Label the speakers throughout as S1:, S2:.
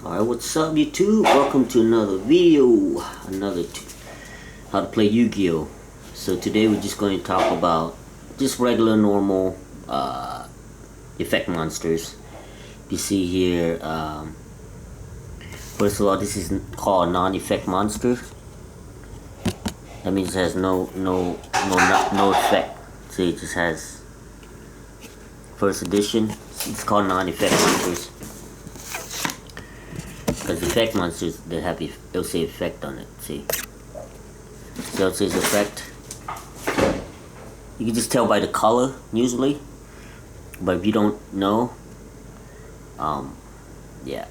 S1: Alright, what's up YouTube? Welcome to another video. How to play Yu-Gi-Oh! So today we're just going to talk about just regular normal effect monsters. You see here, first of all, this is called non-effect monster. That means it has no effect. See, it just has first edition. It's called non-effect monsters. Because effect monsters, they'll say effect on it. See, so it says effect. You can just tell by the color usually, but if you don't know, yeah.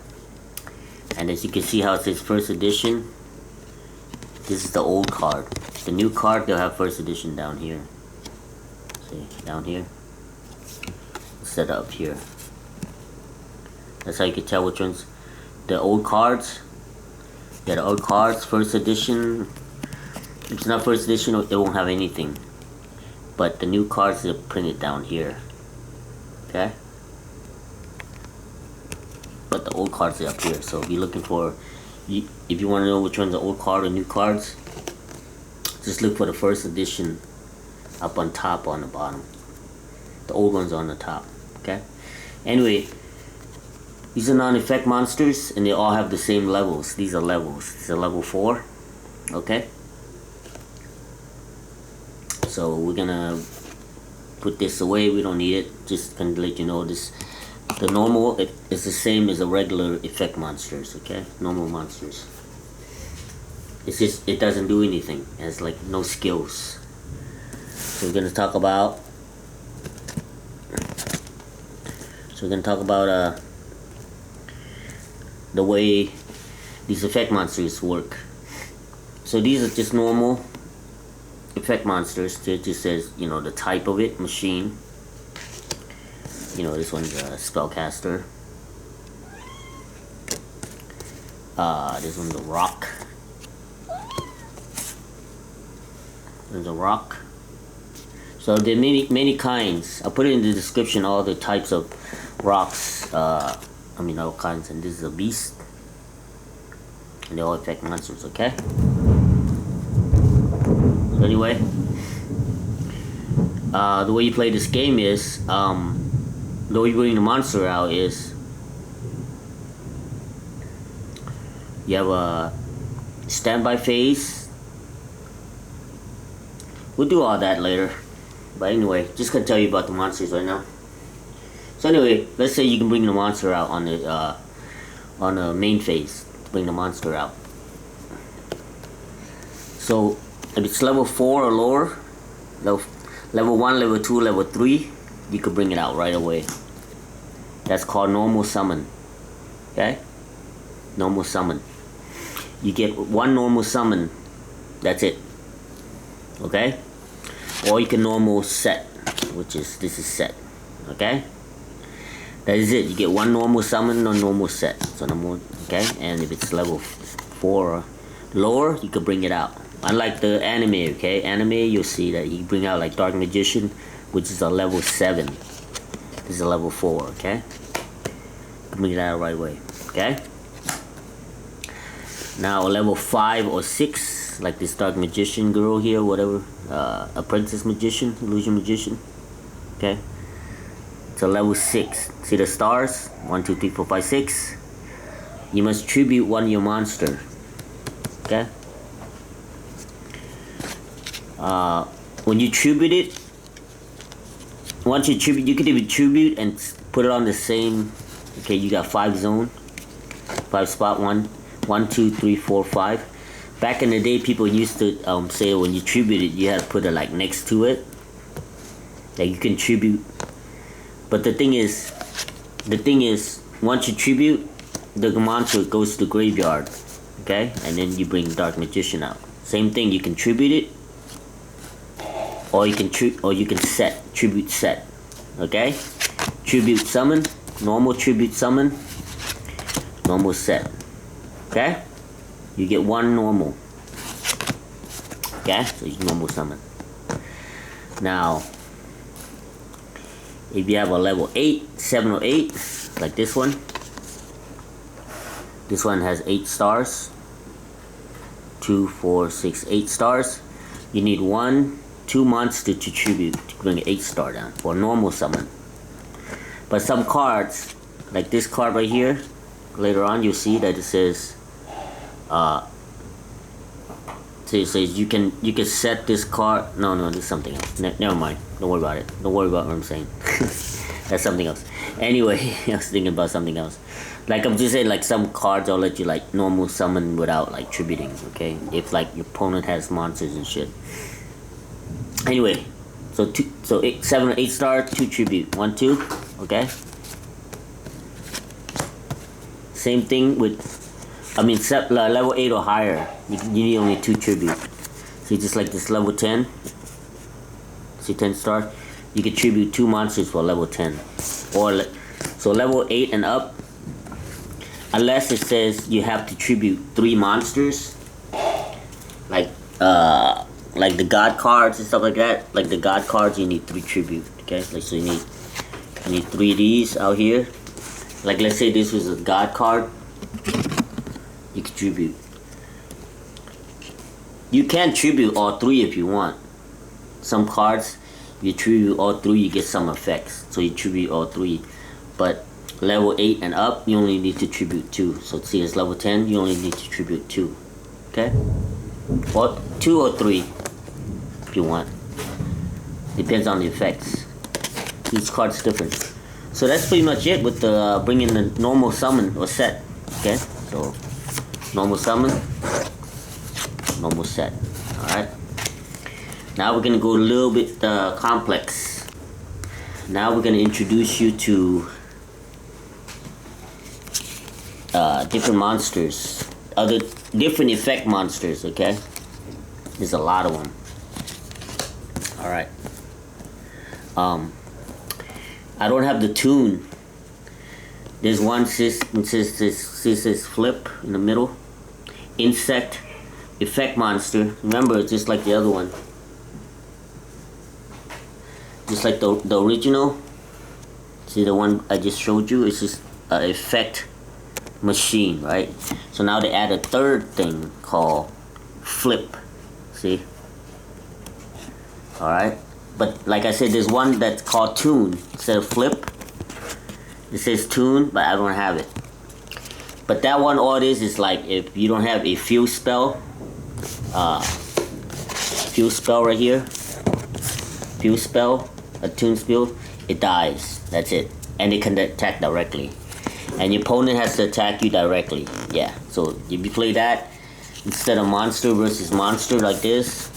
S1: And as you can see how it says first edition, this is the old card. The new card, they'll have first edition down here. See, down here, set up here. That's how you can tell which ones. The old cards, yeah, the old cards, first edition. If it's not first edition, it won't have anything. But the new cards, they'll print it down here. Okay? But the old cards are up here. So if you're looking for, if you want to know which one's the old card or new cards, just look for the first edition up on top, on the bottom. The old ones are on the top. Okay? Anyway. These are non-effect monsters, and they all have the same levels. These are levels. This is a level 4. Okay? So we're gonna put this away. We don't need it. Just gonna let you know this. The normal is the same as the regular effect monsters. Okay? Normal monsters. It's just, it doesn't do anything. It has like no skills. So we're gonna talk about. The way these effect monsters work. So these are just normal effect monsters. It just says, you know, the type of it, machine. You know, this one's a spellcaster. This one's a rock. There's a rock. So there are many kinds. I'll put it in the description, all the types of rocks. All kinds, and this is a beast, and they all effect monsters. Okay. So anyway, the way you play this game is, the way you bring the monster out is, you have a standby phase. We'll do all that later, but anyway, just gonna tell you about the monsters right now. So anyway, let's say you can bring the monster out on the main phase. Bring the monster out. So if it's level 4 or lower, level 1, level 2, level 3, you could bring it out right away. That's called normal summon. Okay? Normal summon. You get one normal summon. That's it. Okay? Or you can normal set, which is, this is set. Okay? That is it. You get one normal summon or normal set. So normal, okay? And if it's level 4 or lower, you could bring it out. Unlike the anime, okay? Anime, you'll see that you bring out like Dark Magician, which is a level 7. This is a level 4, okay? You can bring it out right away, okay? Now a level 5 or 6, like this Dark Magician girl here, whatever, Apprentice Magician, Illusion Magician, okay? It's a level 6. See the stars? 1, 2, 3, 4, 5, 6. You must tribute one your monster. Okay? When you tribute it, once you tribute, you can even tribute and put it on the same. Okay, you got 5 zone, 5 spot, 1, 2, 3, 4, 5. Back in the day, people used to say when you tribute it, you had to put it like next to it. Like you can tribute. But the thing is, once you tribute, the monster goes to the graveyard, okay? And then you bring Dark Magician out. Same thing, you can tribute it, or you can set, tribute set, okay? Tribute summon, normal tribute summon, normal set, okay? You get one normal, okay? So you can normal summon. Now, if you have a level 8, 7 or 8, like this one, This one has 8 stars. 2, 4, 6, 8 stars. You need 1, 2 monsters to tribute to bring an 8 star down for a normal summon. But some cards, like this card right here, later on you'll see that it says, so it says you can set this card. No, this is something else. Never mind. Don't worry about it. Don't worry about what I'm saying. That's something else. Anyway, I was thinking about something else. Like I'm just saying, like some cards I'll let you like normal summon without like tributing. Okay, if like your opponent has monsters and shit. Anyway, so 7 or 8 stars, 2 tribute, 1, 2. Okay. Same thing with, I mean, level 8 or higher. You need only 2 tribute. See, just like this level 10. See, 10 stars. You can tribute 2 monsters for level 10, or so level 8 and up. Unless it says you have to tribute 3 monsters, like the god cards and stuff like that. Like the god cards, you need 3 tribute. Okay, like so you need 3 of these out here. Like let's say this was a god card, you can tribute. You can tribute all 3 if you want. Some cards, you tribute all 3, you get some effects. So you tribute all 3, but level 8 and up, you only need to tribute 2. So see, it's level 10, you only need to tribute 2. Okay? Or 2 or 3 if you want. Depends on the effects. Each card's different. So that's pretty much it with the bringing the normal summon or set. Okay? So normal summon, normal set. Alright? Now we're gonna go a little bit complex. Now we're gonna introduce you to different monsters, other different effect monsters. Okay, there's a lot of them. All right. I don't have the toon. There's one says flip in the middle. Insect effect monster. Remember, it's just like the other one. Just like the original. See the one I just showed you? It's just effect machine, right? So now they add a third thing called flip. See? Alright? But like I said, there's one that's called toon instead of flip. It says toon, but I don't have it. But that one, all it is like if you don't have a field spell right here, field spell, a toon spell, it dies. That's it. And it can attack directly. And your opponent has to attack you directly. Yeah. So if you play that, instead of monster versus monster like this,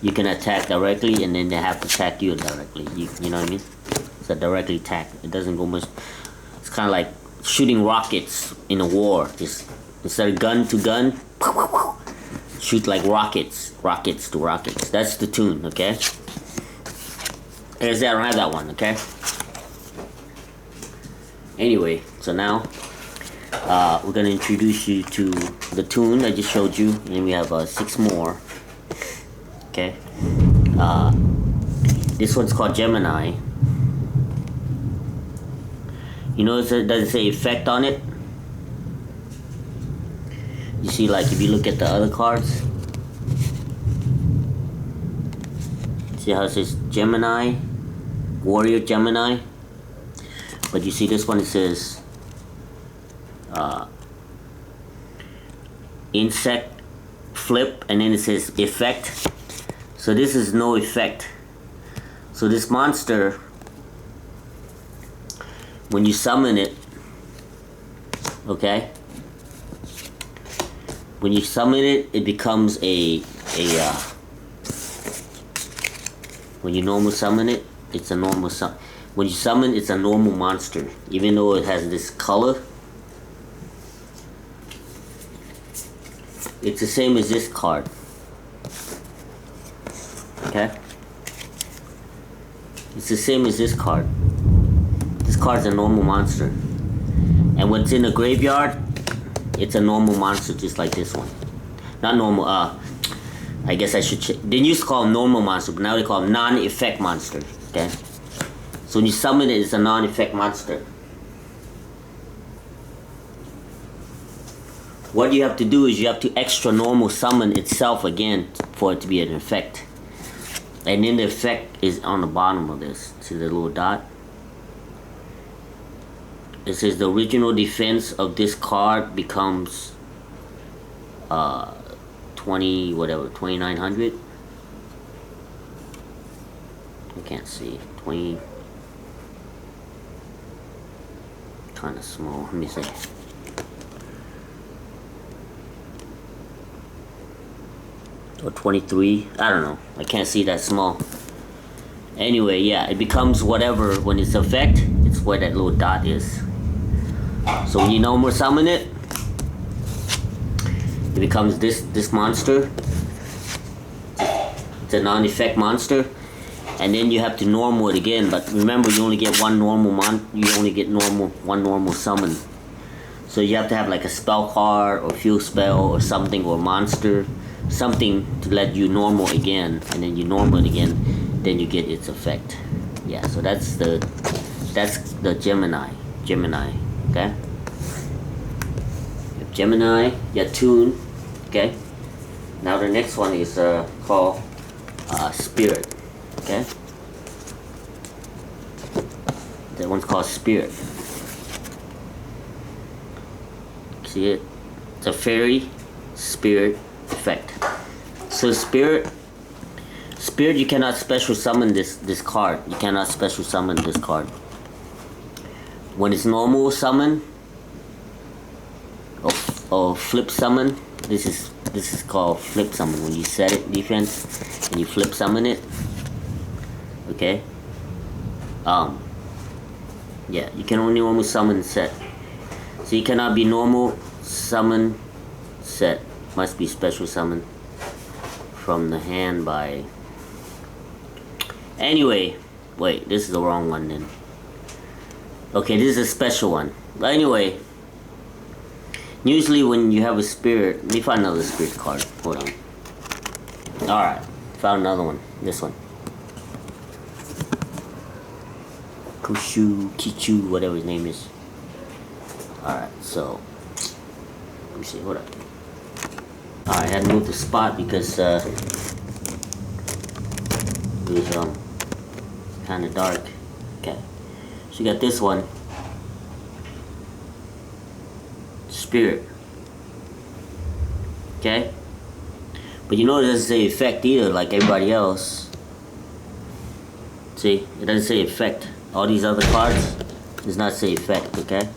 S1: you can attack directly, and then they have to attack you directly. You know what I mean? It's a directly attack. It doesn't go much. It's kind of like shooting rockets in a war. Just instead of gun to gun, shoot like rockets to rockets. That's the toon, okay? Like I said, I don't have that one, okay? Anyway, so now we're gonna introduce you to the toon I just showed you, and then we have 6 more. Okay. This one's called Gemini. You notice it doesn't say effect on it. You see, like if you look at the other cards, see how it says Gemini, Warrior Gemini. But you see this one, it says insect flip, and then it says effect. So this is no effect. So this monster, when you summon it, okay, when you summon it, it becomes when you normal summon it, it's a normal summon. When you summon, it's a normal monster, even though it has this color. It's the same as this card. Okay? It's the same as this card. This card's a normal monster. And what's in the graveyard, it's a normal monster just like this one. Not normal, I guess I should they used to call them normal monster, but now they call them non-effect monster. Okay? So when you summon it, it's a non-effect monster. what you have to do is you have to extra normal summon itself again for it to be an effect. And then the effect is on the bottom of this. See the little dot? It says the original defense of this card becomes 2900. I can't see. 20. Kind of small. Let me see. Or 23. I don't know. I can't see that small. Anyway, yeah, it becomes whatever when it's effect. It's where that little dot is. So when you normal summon it, it becomes this monster. It's a non-effect monster, and then you have to normal it again. But remember, you only get one normal one normal summon. So you have to have like a spell card or field spell or something or monster, something to let you normal again, and then you normal it again, then you get its effect. Yeah, so that's the Gemini. Okay. You have Gemini, you have toon. Okay. Now the next one is called Spirit. Okay. That one's called Spirit. See it? It's a fairy spirit effect. So Spirit, you cannot special summon this card. You cannot special summon this card. When it's normal summon or flip summon, this is called flip summon. When you set it defense and you flip summon it, okay. Yeah, you can only normal summon set. So you cannot be normal summon set. Must be special summon from the hand by. Anyway, wait, this is the wrong one then. Okay, this is a special one. But anyway, usually when you have a spirit, let me find another spirit card. Hold on. Alright, found another one. This one. Kushu, Kichu, whatever his name is. Alright, so let me see, hold up. Alright, I had to move the spot because it was kinda dark. Okay. So you got this one. Spirit. Okay? But you know it doesn't say effect either like everybody else. See? It doesn't say effect. All these other cards does not say effect, okay?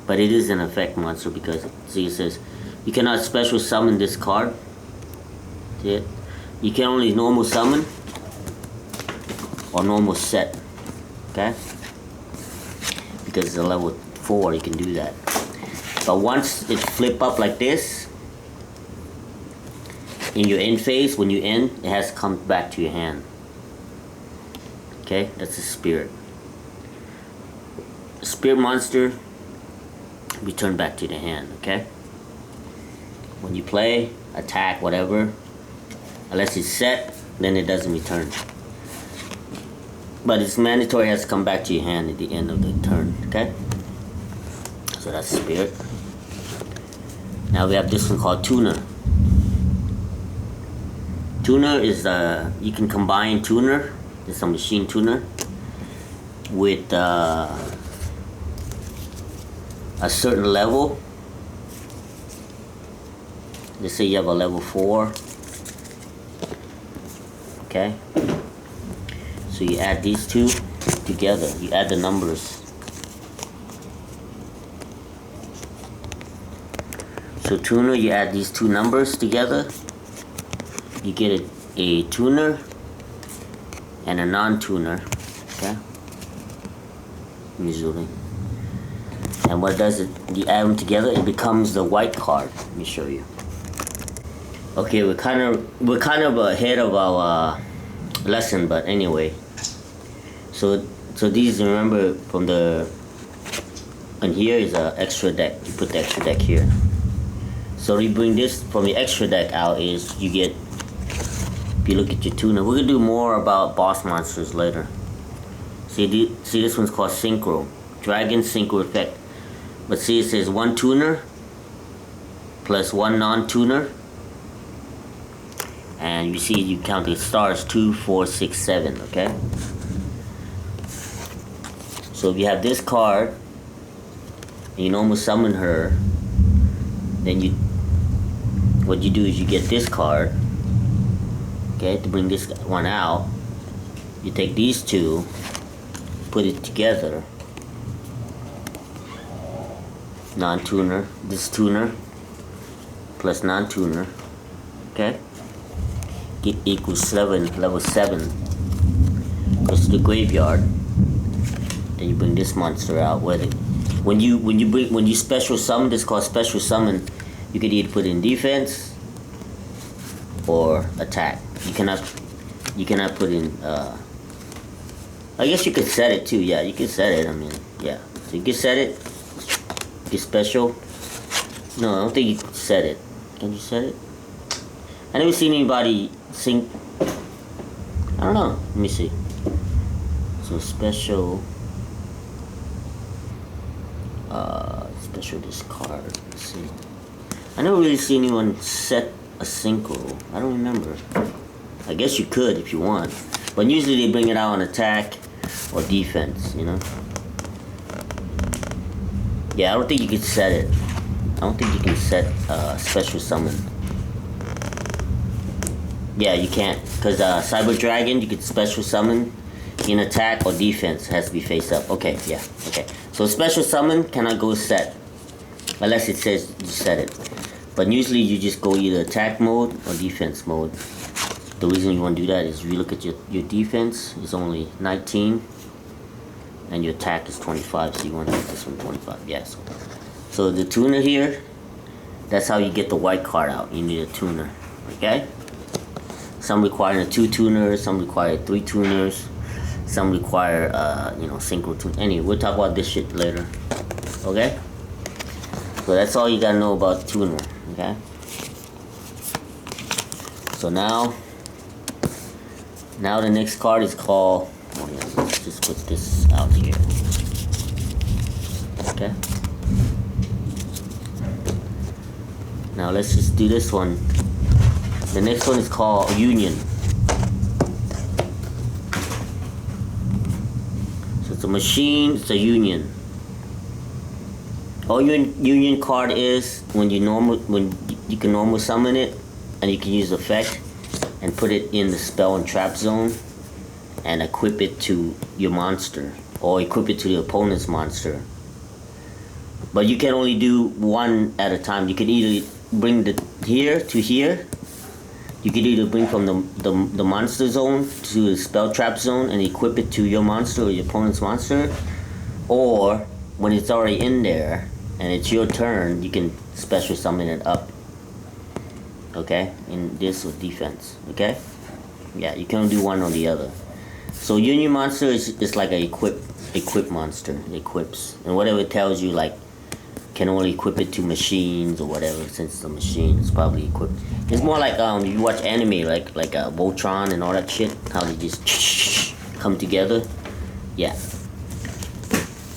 S1: But it is an effect monster because, see, it says you cannot special summon this card. See it? You can only normal summon or normal set. Okay? Because it's a level 4, you can do that. But once it flip up like this, in your end phase, when you end, it has to come back to your hand. Okay? That's a spirit. Spirit monster, return back to the hand, okay? When you play, attack, whatever, unless it's set, then it doesn't return. But it's mandatory, it has to come back to your hand at the end of the turn, okay? So that's Spirit. Now we have this one called Tuner. Tuner is, you can combine Tuner, it's a machine tuner, with a certain level. Let's say you have a level 4. Okay? So you add these two together. You add the numbers. So tuner, you add these two numbers together. You get a tuner and a non-tuner. Okay? Usually. And what does it? You add them together, it becomes the white card. Let me show you. Okay, we're kind of ahead of our lesson, but anyway. So these, remember, from the, and here is an extra deck. You put the extra deck here. So you bring this from the extra deck out is you get. If you look at your tuner, we're gonna do more about boss monsters later. See this one's called Synchro, Dragon Synchro Effect. But see, it says one tuner plus 1 non-tuner. And you see you count the stars 2, 4, 6, 7, okay? So if you have this card and you normal summon her, then what you do is you get this card, okay, to bring this one out. You take these two, put it together, non-tuner, this tuner plus non-tuner, okay, equals level 7. Goes to the graveyard. Then you bring this monster out. When you special summon, this is called special summon. You could either put in defense or attack. You cannot put in. I guess you could set it too. Yeah, you can set it. I mean, yeah. So you can set it. Get special. No, I don't think you can set it. Can you set it? I never seen anybody sing. I don't know. Let me see. So special. Special discard. Let's see. I never really see anyone set a synchro. I don't remember. I guess you could if you want, but usually they bring it out on attack or defense. You know. Yeah, I don't think you can set it. I don't think you can set special summon. Yeah, you can't, because Cyber Dragon, you could special summon in attack or defense. It has to be face up. Okay, yeah, okay. So special summon cannot go set, unless it says you set it. But usually you just go either attack mode or defense mode. The reason you want to do that is if you look at your defense is only 19, and your attack is 25, so you want to make this one 25, yes. So the tuner here, that's how you get the white card out. You need a tuner, okay? Some require 2 tuners, some require 3 tuners, some require, synchro tune. Anyway, we'll talk about this shit later, okay? So that's all you gotta know about tuner, okay? So now the next card is called, oh yeah, let's just put this out here, okay? Now let's just do this one. The next one is called Union. So it's a machine, it's a union. All your union card is when you can normal summon it, and you can use effect and put it in the spell and trap zone and equip it to your monster or equip it to the opponent's monster. But you can only do one at a time. You can either bring here to here. You can either bring from the monster zone to the spell trap zone and equip it to your monster or your opponent's monster, or when it's already in there and it's your turn, you can special summon it up. Okay, in this with defense. Okay, yeah, you can do one or the other. So union monster is like a equip monster. It equips, and whatever it tells you, like, can only equip it to machines or whatever. Since it's a machine, it's probably equipped. It's more like you watch anime, like Voltron and all that shit. How they just come together. Yeah.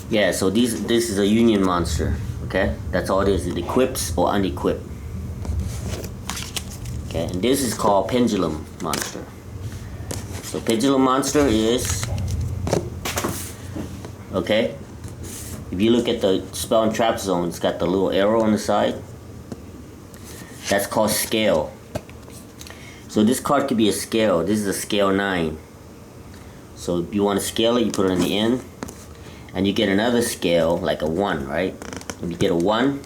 S1: Yeah. So this is a union monster. Okay, that's all it is. It equips or unequip. Okay, and this is called pendulum monster. So pendulum monster is, okay, if you look at the spell and trap zone, it's got the little arrow on the side. That's called scale. So this card could be a scale. This is a scale 9. So if you want to scale it, you put it on the end, and you get another scale like a 1, right? If you get a 1,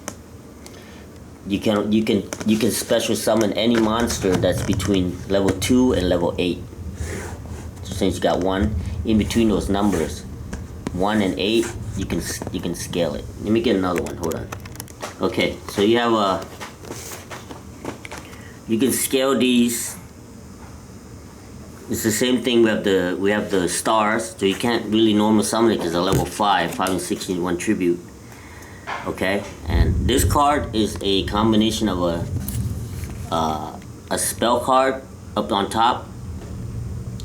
S1: you can special summon any monster that's between level 2 and level 8. So since you got 1 in between those numbers, 1 and 8, you can scale it. Let me get another one. Hold on. Okay, so you have you can scale these. It's the same thing. We have the stars, so you can't really normal summon it because they're level 5 and 6 in 1 tribute. Okay, and this card is a combination of a spell card up on top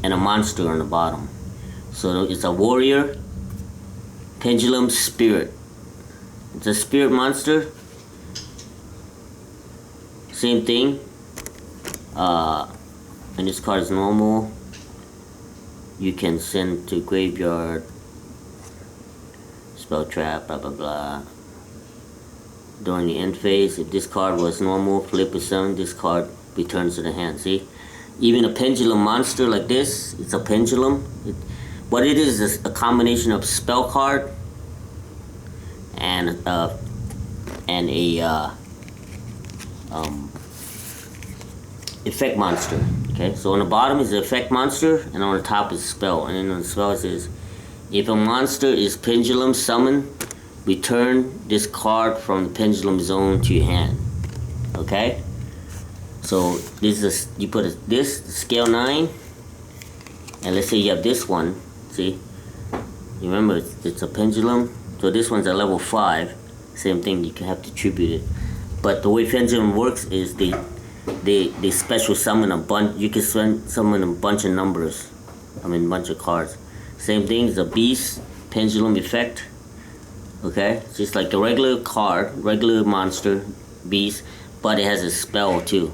S1: and a monster on the bottom. So it's a warrior pendulum spirit. It's a spirit monster. same thing. And this card is normal. You can send to graveyard, spell trap, blah blah blah. During the end phase, if this card was normal, flip a 7, this card returns to the hand. See? Even a pendulum monster like this, it's a pendulum. What it is a combination of spell card and a effect monster. Okay, so on the bottom is the effect monster, and on the top is spell. And then on the spell it says, if a monster is pendulum summoned, return this card from the pendulum zone to your hand. Okay, so this is you put this scale 9, and let's say you have this one. See, you remember it's a pendulum. So this one's a level 5. Same thing, you can have to tribute it. But the way pendulum works is they special summon a bunch. You can summon a bunch of numbers. I mean, bunch of cards. Same thing as a beast pendulum effect. Okay, it's just like a regular card, regular monster, beast, but it has a spell too.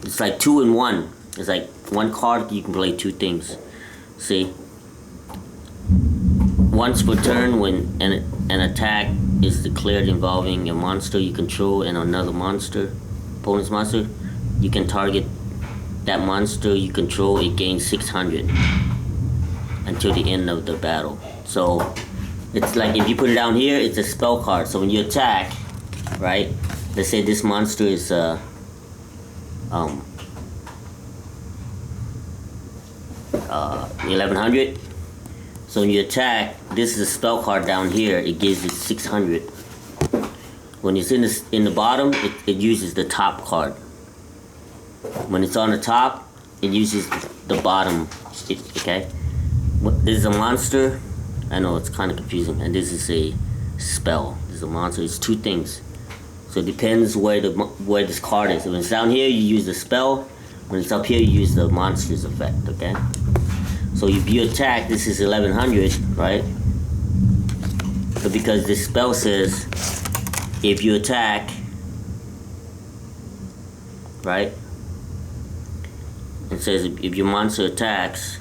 S1: It's like 2 in 1. It's like one card you can play 2 things. See, once per turn, when an attack is declared involving a monster you control and another monster, opponent's monster, you can target that monster you control. It gains 600 until the end of the battle. So it's like if you put it down here, it's a spell card. So when you attack, right? Let's say this monster is 1100. So when you attack, this is a spell card down here. It gives it 600. When it's in the bottom, it uses the top card. When it's on the top, it uses the bottom. Okay. This is a monster. I know it's kind of confusing, and this is a spell. This is a monster. It's 2 things. So it depends where this card is. When it's down here, you use the spell. When it's up here, you use the monster's effect. Okay. So if you attack, this is 1100, right? So because this spell says, if you attack, right? It says if your monster attacks,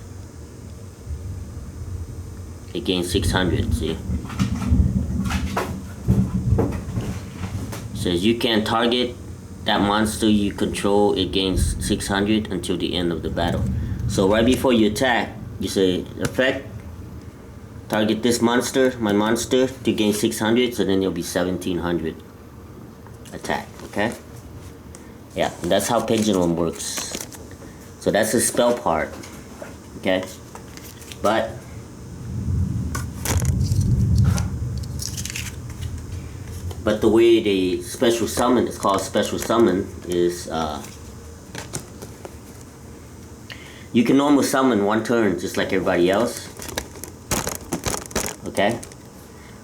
S1: it gains 600. See? It says you can target that monster you control. It gains 600 until the end of the battle. So right before you attack, you say effect, target this monster, my monster, to gain 600. So then you'll be 1700 attack. Okay. Yeah, and that's how pendulum works. So that's the spell part. Okay. But the way they special summon, it's called special summon, is you can normal summon 1 turn just like everybody else. Okay?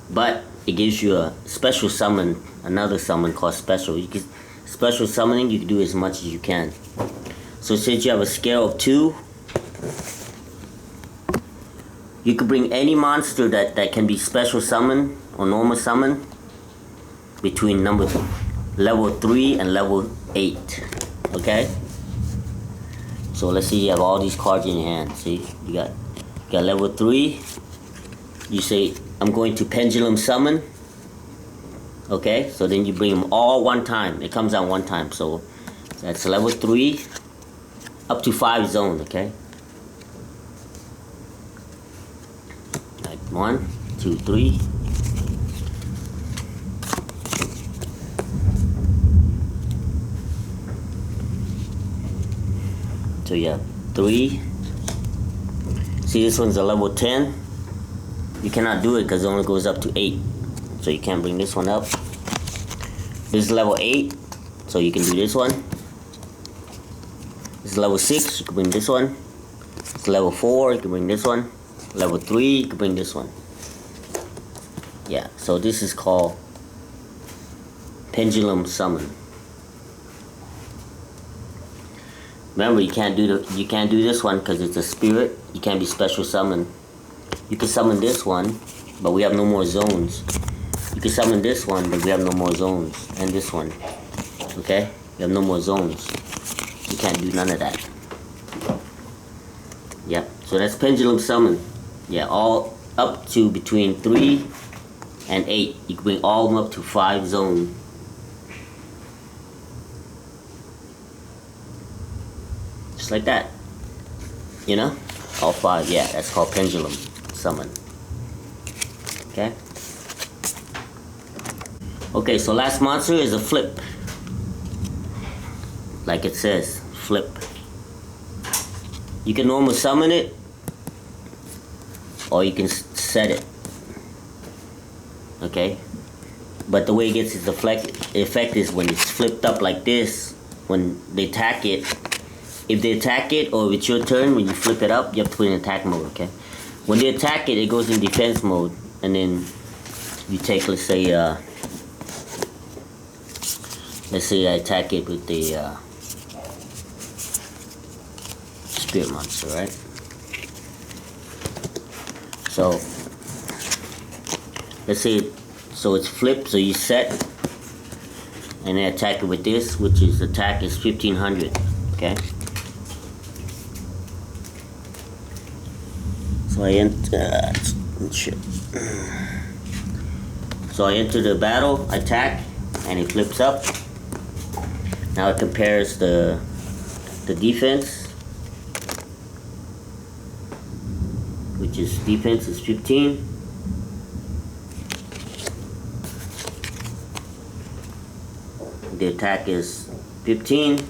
S1: But it gives you a special summon, another summon called special. Special summoning, you can do as much as you can. So since you have a scale of 2, you can bring any monster that can be special summon or normal summon between level 3 and level 8. Okay? So let's see, you have all these cards in your hand. See, you got level 3. You say, I'm going to pendulum summon. Okay, so then you bring them all 1 time. It comes out 1 time. So that's level 3 up to 5 zone. Okay, like 1, 2, 3. So yeah, 3. See, this one's a level 10. You cannot do it because it only goes up to 8. So you can't bring this one up. This is level 8. So you can do this one. This is level 6. You can bring this one. It's level 4. You can bring this one. Level 3. You can bring this one. Yeah, so this is called pendulum summon. Remember, you can't do this one because it's a spirit. You can't be special summon. You can summon this one, but we have no more zones. You can summon this one, but we have no more zones, and this one. Okay, You have no more zones. You can't do none of that. Yep, so that's pendulum summon. Yeah, all up to between 3 and 8. You can bring all of them up to 5 zone. Just like that. You know? All 5, yeah, that's called pendulum summon. Okay? Okay, so last monster is a flip. Like it says, flip. You can normally summon it, or you can set it. Okay? But the way it gets its effect is when it's flipped up like this, when they attack it. If they attack it, or if it's your turn, when you flip it up, you have to put it in attack mode, okay? When they attack it, it goes in defense mode, and then you take, let's say I attack it with the spirit monster, right? So let's say so it's flipped, so you set and then attack it with this, which is attack is 1500, okay? So I enter so I enter the battle, attack, and it flips up. Now it compares the defense, which is defense is 15. The attack is 15.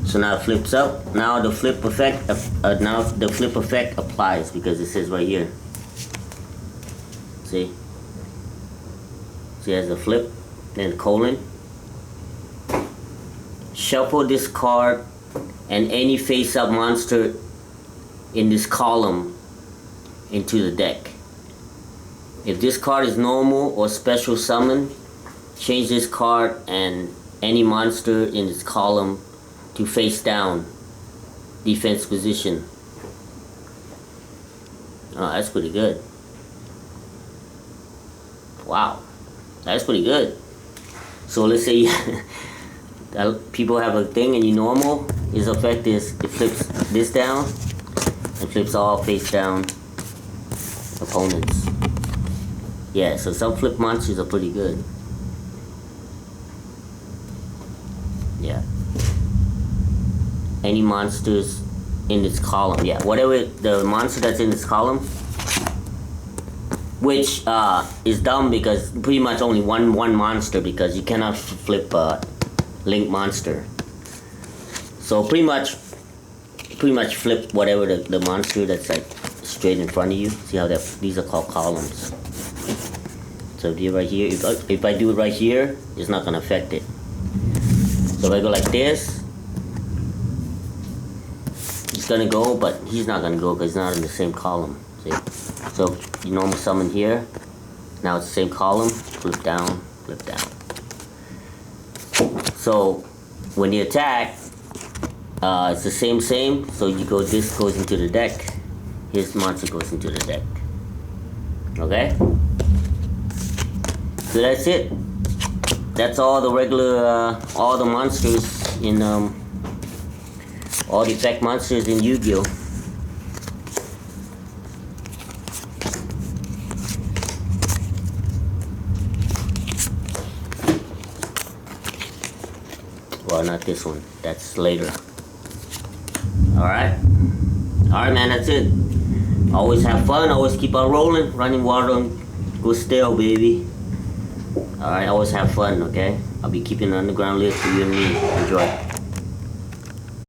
S1: So now it flips up. Now the flip effect applies because it says right here. See? See, it has a flip, then colon. Shuffle this card and any face-up monster in this column into the deck. If this card is normal or special summon, change this card and any monster in this column to face down, defense position. Oh, that's pretty good. Wow, that's pretty good. So let's say people have a thing and you normal, his effect is it flips this down and flips all face down opponents. Yeah, so some flip monsters are pretty good. Yeah. Any monsters in this column, yeah, whatever the monster that's in this column, which is dumb because pretty much only one monster, because you cannot flip link monster. So pretty much flip whatever the monster that's like straight in front of you. See how these are called columns. So if you're right here, if I do it right here, it's not gonna affect it. So if I go like this, he's gonna go, but he's not gonna go because he's not in the same column. See? So you normal summon here. Now it's the same column. Flip down, flip down. So when you attack, it's the same. So you go. This goes into the deck. His monster goes into the deck. Okay. So that's it. That's all the regular, all the monsters in all the effect monsters in Yu-Gi-Oh. Well, not this one. That's later. Alright, man, that's it. Always have fun. Always keep on rolling. Running water don't go stale, baby. Alright, always have fun, okay? I'll be keeping the underground list for you and me. Enjoy.